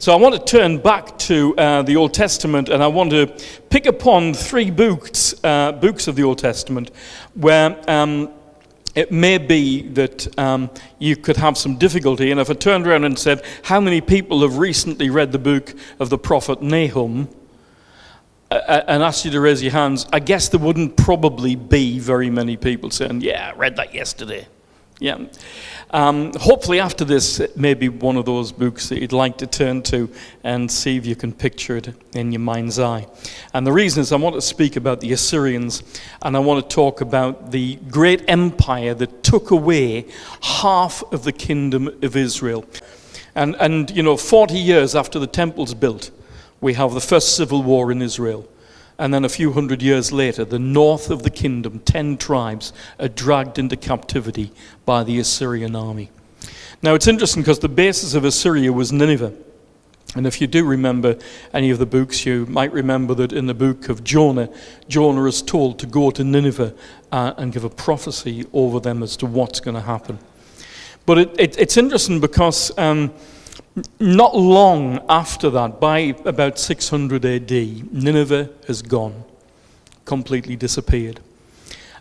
So I want to turn back to the Old Testament, and I want to pick upon three books of the Old Testament where it may be that you could have some difficulty. And if I turned around and said, how many people have recently read the book of the prophet Nahum, and asked you to raise your hands, I guess there wouldn't probably be very many people saying, yeah, I read that yesterday. Yeah. Hopefully after this, it may be one of those books that you'd like to turn to and see if you can picture it in your mind's eye. And the reason is I want to speak about the Assyrians, and I want to talk about the great empire that took away half of the kingdom of Israel. And 40 years after the temple's built, we have the first civil war in Israel. And then a few hundred years later, the north of the kingdom, 10 tribes, are dragged into captivity by the Assyrian army. Now, it's interesting because the basis of Assyria was Nineveh. And if you do remember any of the books, you might remember that in the book of Jonah, Jonah is told to go to Nineveh and give a prophecy over them as to what's going to happen. But it's interesting because not long after that, by about 600 AD, Nineveh has gone, completely disappeared.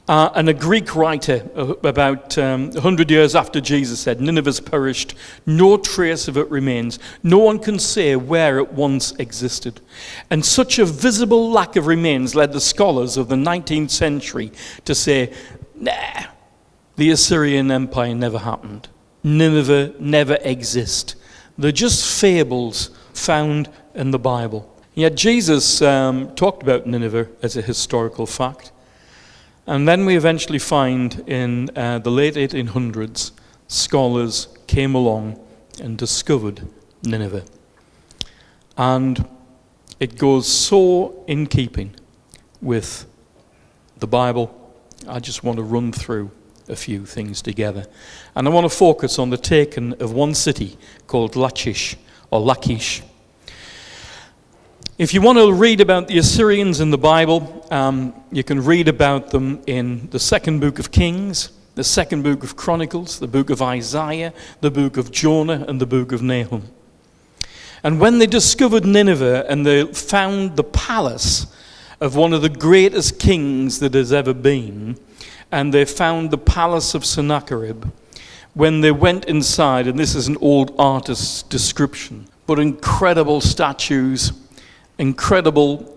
And a Greek writer, about 100 years after Jesus, said, Nineveh's perished, no trace of it remains. No one can say where it once existed. And such a visible lack of remains led the scholars of the 19th century to say, nah, the Assyrian Empire never happened. Nineveh never exists. They're just fables found in the Bible. Yet Jesus talked about Nineveh as a historical fact. And then we eventually find in the late 1800s, scholars came along and discovered Nineveh. And it goes so in keeping with the Bible. I just want to run through a few things together. And I want to focus on the taking of one city called Lachish, or Lachish. If you want to read about the Assyrians in the Bible, you can read about them in the second book of Kings, the second book of Chronicles, the book of Isaiah, the book of Jonah, and the book of Nahum. And when they discovered Nineveh and they found the palace of one of the greatest kings that has ever been, and they found the palace of Sennacherib, when they went inside, and this is an old artist's description, but incredible statues, incredible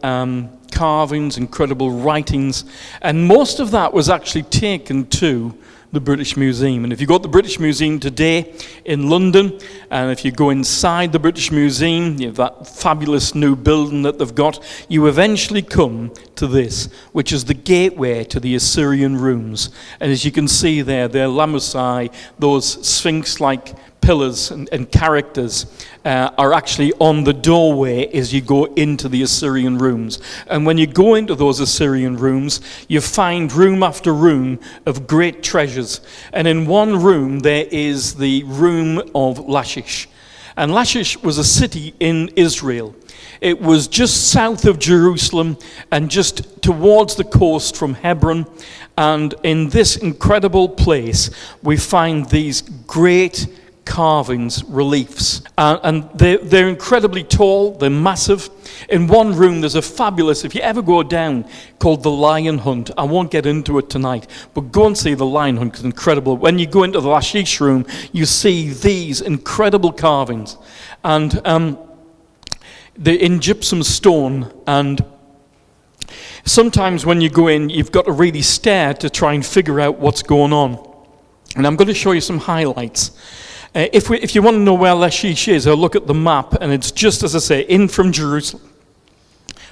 carvings, incredible writings, and most of that was actually taken to the British Museum. And if you go to the British Museum today in London, and if you go inside the British Museum, you have that fabulous new building that they've got, you eventually come to this, which is the gateway to the Assyrian rooms. And as you can see there, their lamusai, those sphinx-like pillars and characters are actually on the doorway as you go into the Assyrian rooms. And when you go into those Assyrian rooms, you find room after room of great treasures. And in one room, there is the room of Lachish. And Lachish was a city in Israel. It was just south of Jerusalem and just towards the coast from Hebron. And in this incredible place, we find these great carvings, reliefs, and they're incredibly tall, they're massive. In one room there's a fabulous, if you ever go down, called the Lion Hunt. I won't get into it tonight, but go and see the Lion Hunt, it's incredible. When you go into the Lachish room, you see these incredible carvings, and they're in gypsum stone, and sometimes when you go in, you've got to really stare to try and figure out what's going on. And I'm going to show you some highlights. If you want to know where Lachish is, I'll look at the map, and it's just, as I say, in from Jerusalem,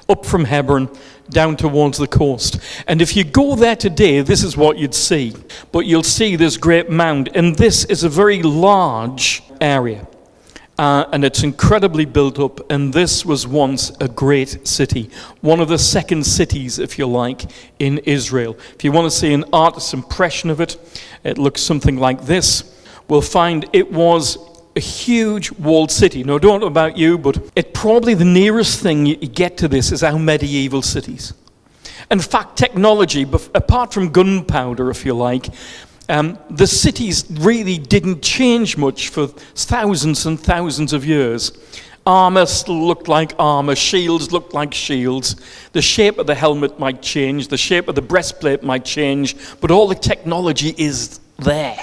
up from Hebron, down towards the coast. And if you go there today, this is what you'd see. But you'll see this great mound, and this is a very large area. And it's incredibly built up, and this was once a great city. One of the second cities, if you like, in Israel. If you want to see an artist's impression of it, it looks something like this. We'll find it was a huge walled city. Now, I don't know about you, but probably the nearest thing you get to this is our medieval cities. In fact, technology, apart from gunpowder, if you like, the cities really didn't change much for thousands and thousands of years Armor still looked like armor. Shields looked like shields. The shape of the helmet might change. The shape of the breastplate might change. But all the technology is there.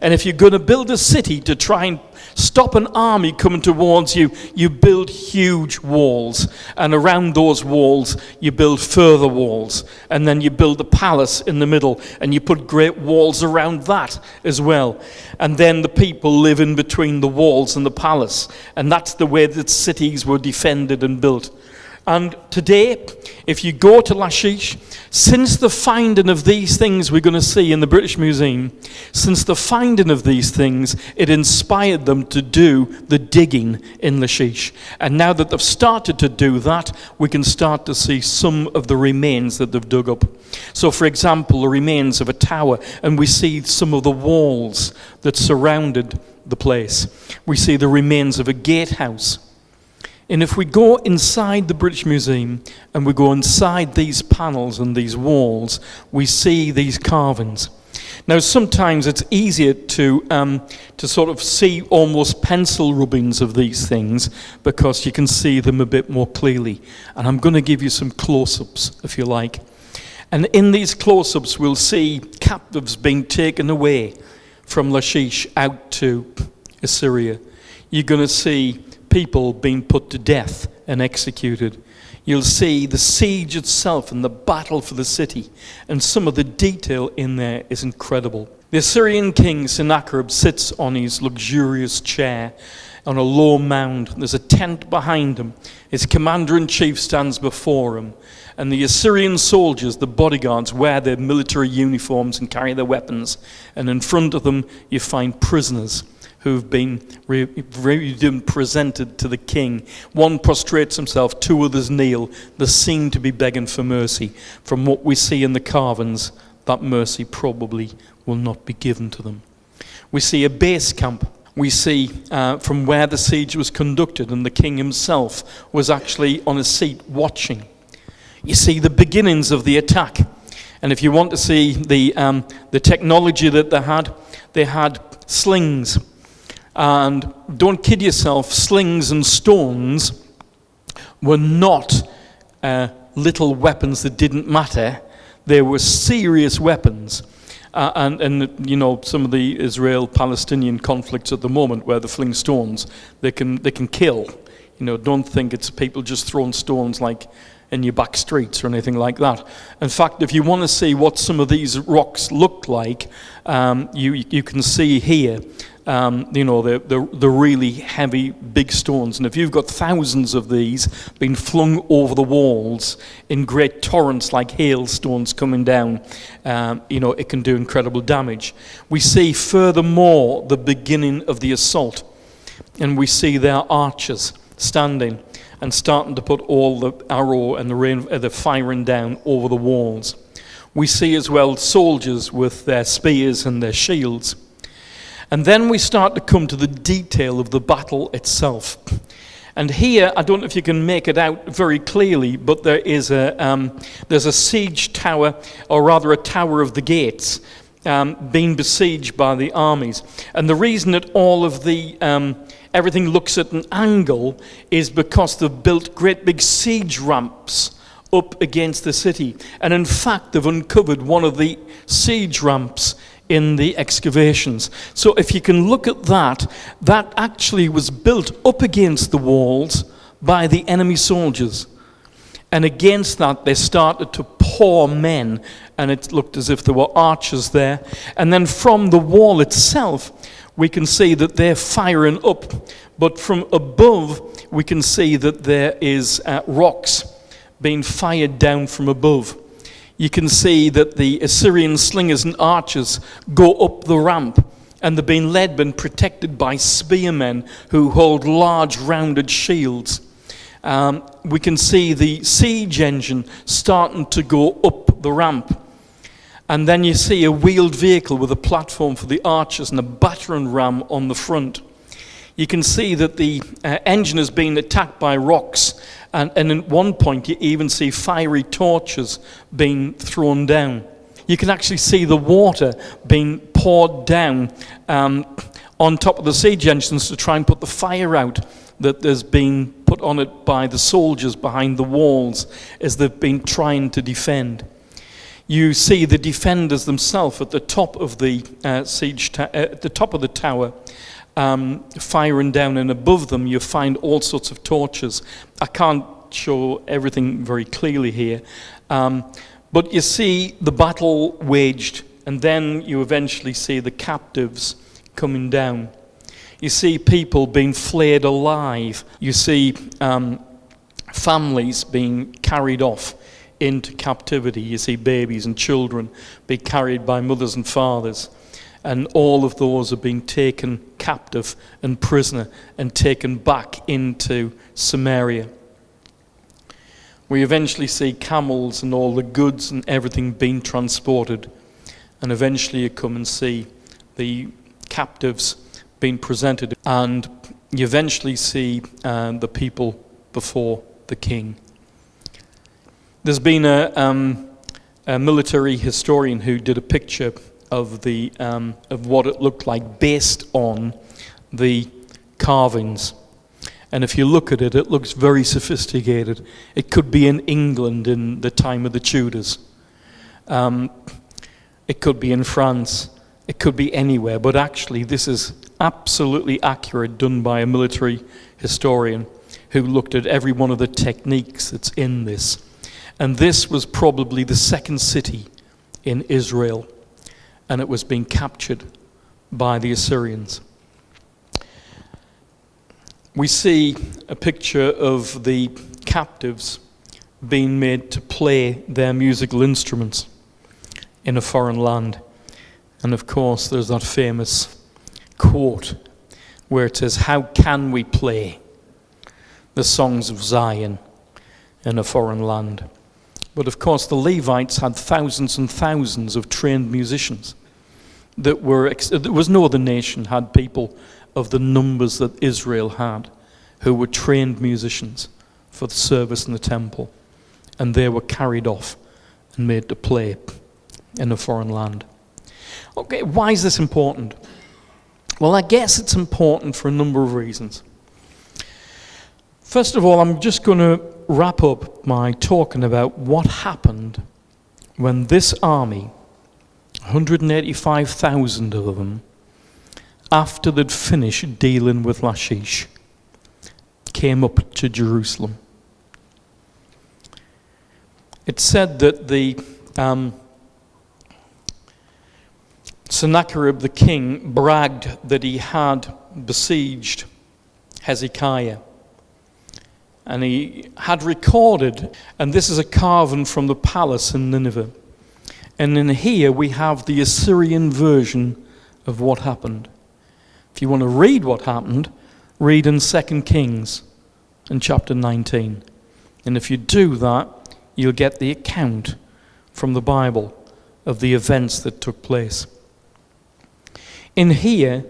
And if you're going to build a city to try and stop an army coming towards you, you build huge walls. And around those walls, you build further walls. And then you build a palace in the middle. And you put great walls around that as well. And then the people live in between the walls and the palace. And that's the way that cities were defended and built. And today, if you go to Lachish, since the finding of these things we're going to see in the British Museum, since the finding of these things, it inspired them to do the digging in Lachish. And now that they've started to do that, we can start to see some of the remains that they've dug up. So, for example, the remains of a tower, and we see some of the walls that surrounded the place. We see the remains of a gatehouse. And if we go inside the British Museum and we go inside these panels and these walls, we see these carvings. Now, sometimes it's easier to sort of see almost pencil rubbings of these things because you can see them a bit more clearly. And I'm going to give you some close-ups, if you like. And in these close-ups, we'll see captives being taken away from Lachish out to Assyria. You're going to see people being put to death and executed. You'll see the siege itself and the battle for the city. And some of the detail in there is incredible. The Assyrian king Sennacherib sits on his luxurious chair on a low mound. There's a tent behind him. His commander-in-chief stands before him. And the Assyrian soldiers, the bodyguards, wear their military uniforms and carry their weapons. And in front of them, you find prisoners who've been presented to the king. One prostrates himself, two others kneel. They seem to be begging for mercy. From what we see in the carvings, that mercy probably will not be given to them. We see a base camp. We see from where the siege was conducted, and the king himself was actually on a seat watching. You see the beginnings of the attack. And if you want to see the technology that they had slings. And don't kid yourself, slings and stones were not little weapons that didn't matter. They were serious weapons. And you know, some of the Israel-Palestinian conflicts at the moment where they fling stones, they can kill. You know, don't think it's people just throwing stones like in your back streets or anything like that. In fact, if you want to see what some of these rocks look like, you can see here. You know, the really heavy, big stones. And if you've got thousands of these being flung over the walls in great torrents like hailstones coming down, you know, it can do incredible damage. We see furthermore the beginning of the assault. And we see their archers standing and starting to put all the arrow and the firing down over the walls. We see as well soldiers with their spears and their shields. And then we start to come to the detail of the battle itself. And here, I don't know if you can make it out very clearly, but there's a siege tower, or rather a tower of the gates, being besieged by the armies. And the reason that all of the everything looks at an angle is because they've built great big siege ramps up against the city. And in fact, they've uncovered one of the siege ramps in the excavations. So if you can look at that actually was built up against the walls by the enemy soldiers. And against that, they started to pour men, and it looked as if there were archers there. And then from the wall itself, we can see that they're firing up. But from above, we can see that there is rocks being fired down from above. You can see that the Assyrian slingers and archers go up the ramp, and they're being led and protected by spearmen who hold large rounded shields. We can see the siege engine starting to go up the ramp. And then you see a wheeled vehicle with a platform for the archers and a battering ram on the front. You can see that the engine is being attacked by rocks, and at one point you even see fiery torches being thrown down. You can actually see the water being poured down on top of the siege engines to try and put the fire out that has been put on it by the soldiers behind the walls as they've been trying to defend. You see the defenders themselves at the top of the at the top of the tower, firing down, and above them you find all sorts of torches. I can't show everything very clearly here, but you see the battle waged, and then you eventually see the captives coming down. You see people being flayed alive. You see families being carried off into captivity. You see babies and children being carried by mothers and fathers. And all of those are being taken captive and prisoner and taken back into Samaria. We eventually see camels and all the goods and everything being transported. And eventually you come and see the captives being presented. And you eventually see the people before the king. There's been a military historian who did a picture of the of what it looked like based on the carvings. And if you look at it, it looks very sophisticated. It could be in England in the time of the Tudors. It could be in France. It could be anywhere. But actually, this is absolutely accurate, done by a military historian who looked at every one of the techniques that's in this. And this was probably the second city in Israel, and it was being captured by the Assyrians. We see a picture of the captives being made to play their musical instruments in a foreign land. And of course, there's that famous quote where it says, "How can we play the songs of Zion in a foreign land?" But of course, the Levites had thousands and thousands of trained musicians. There was no other nation had people of the numbers that Israel had, who were trained musicians for the service in the temple. And they were carried off and made to play in a foreign land. Okay, why is this important? Well, I guess it's important for a number of reasons. First of all, I'm just going to wrap up my talking about what happened when this army, 185,000 of them, after they'd finished dealing with Lachish, came up to Jerusalem. It's said that the Sennacherib the king bragged that he had besieged Hezekiah. And he had recorded, and this is a carving from the palace in Nineveh. And in here we have the Assyrian version of what happened. If you want to read what happened, read in 2 Kings in chapter 19. And if you do that, you'll get the account from the Bible of the events that took place. In here,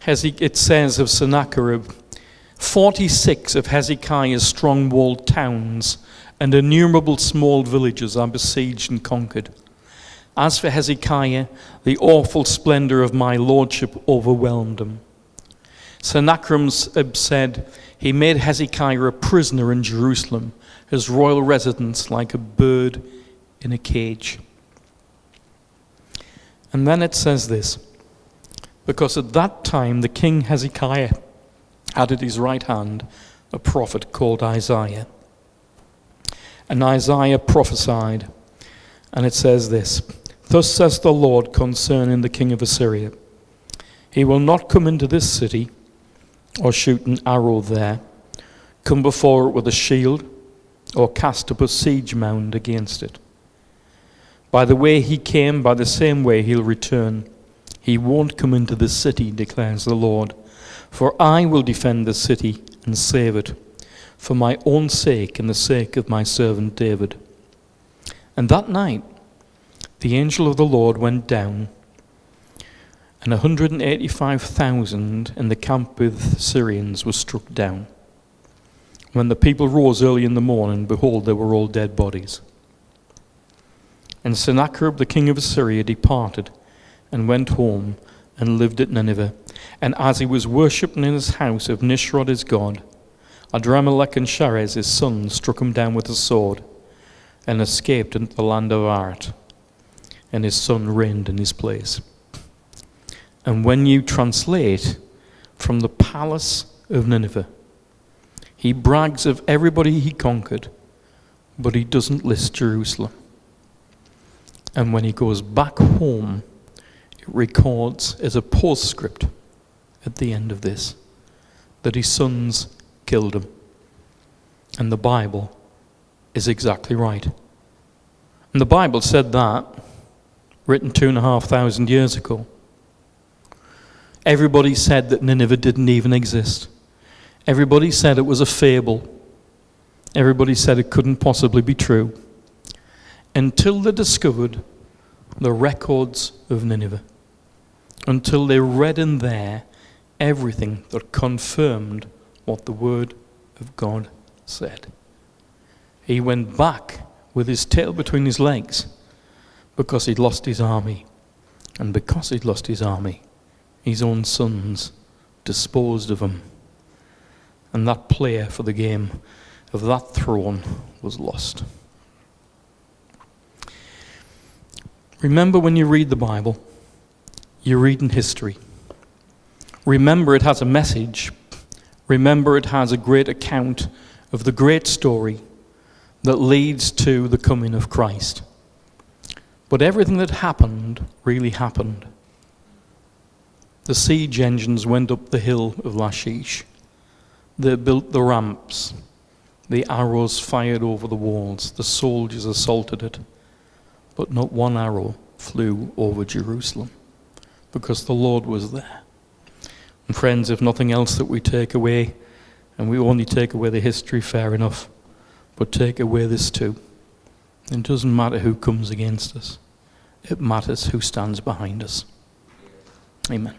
it says of Sennacherib, 46 of Hezekiah's strong-walled towns and innumerable small villages are besieged and conquered. As for Hezekiah, the awful splendor of my lordship overwhelmed him. Sennacherib said he made Hezekiah a prisoner in Jerusalem, his royal residence like a bird in a cage. And then it says this, because at that time the king Hezekiah had at his right hand a prophet called Isaiah. And Isaiah prophesied, and it says this, "Thus says the Lord concerning the king of Assyria, he will not come into this city or shoot an arrow there, come before it with a shield, or cast up a siege mound against it. By the way he came, by the same way he'll return. He won't come into this city, declares the Lord. For I will defend the city and save it, for my own sake and the sake of my servant David." And that night, the angel of the Lord went down, and 185,000 in the camp with Syrians were struck down. When the people rose early in the morning, behold, they were all dead bodies. And Sennacherib the king of Assyria departed and went home and lived at Nineveh. And as he was worshipping in his house of Nisroch his god, Adramelech and Sharez his sons struck him down with a sword, and escaped into the land of Art, and his son reigned in his place. And when you translate from the palace of Nineveh, he brags of everybody he conquered, but he doesn't list Jerusalem. And when he goes back home, it records as a postscript at the end of this that his sons killed him. And the Bible is exactly right. And the Bible said that, written 2,500 years ago. Everybody said that Nineveh didn't even exist. Everybody said it was a fable. Everybody said it couldn't possibly be true. Until they discovered the records of Nineveh. Until they read in there everything that confirmed what the Word of God said. He went back with his tail between his legs because he'd lost his army. And because he'd lost his army, his own sons disposed of him. And that player for the game of that throne was lost. Remember, when you read the Bible, you're reading history. Remember, it has a message. Remember, it has a great account of the great story that leads to the coming of Christ. But everything that happened really happened. The siege engines went up the hill of Lachish. They built the ramps. The arrows fired over the walls. The soldiers assaulted it. But not one arrow flew over Jerusalem, because the Lord was there. And friends, if nothing else that we take away, and we only take away the history, fair enough, but take away this too. It doesn't matter who comes against us. It matters who stands behind us. Amen.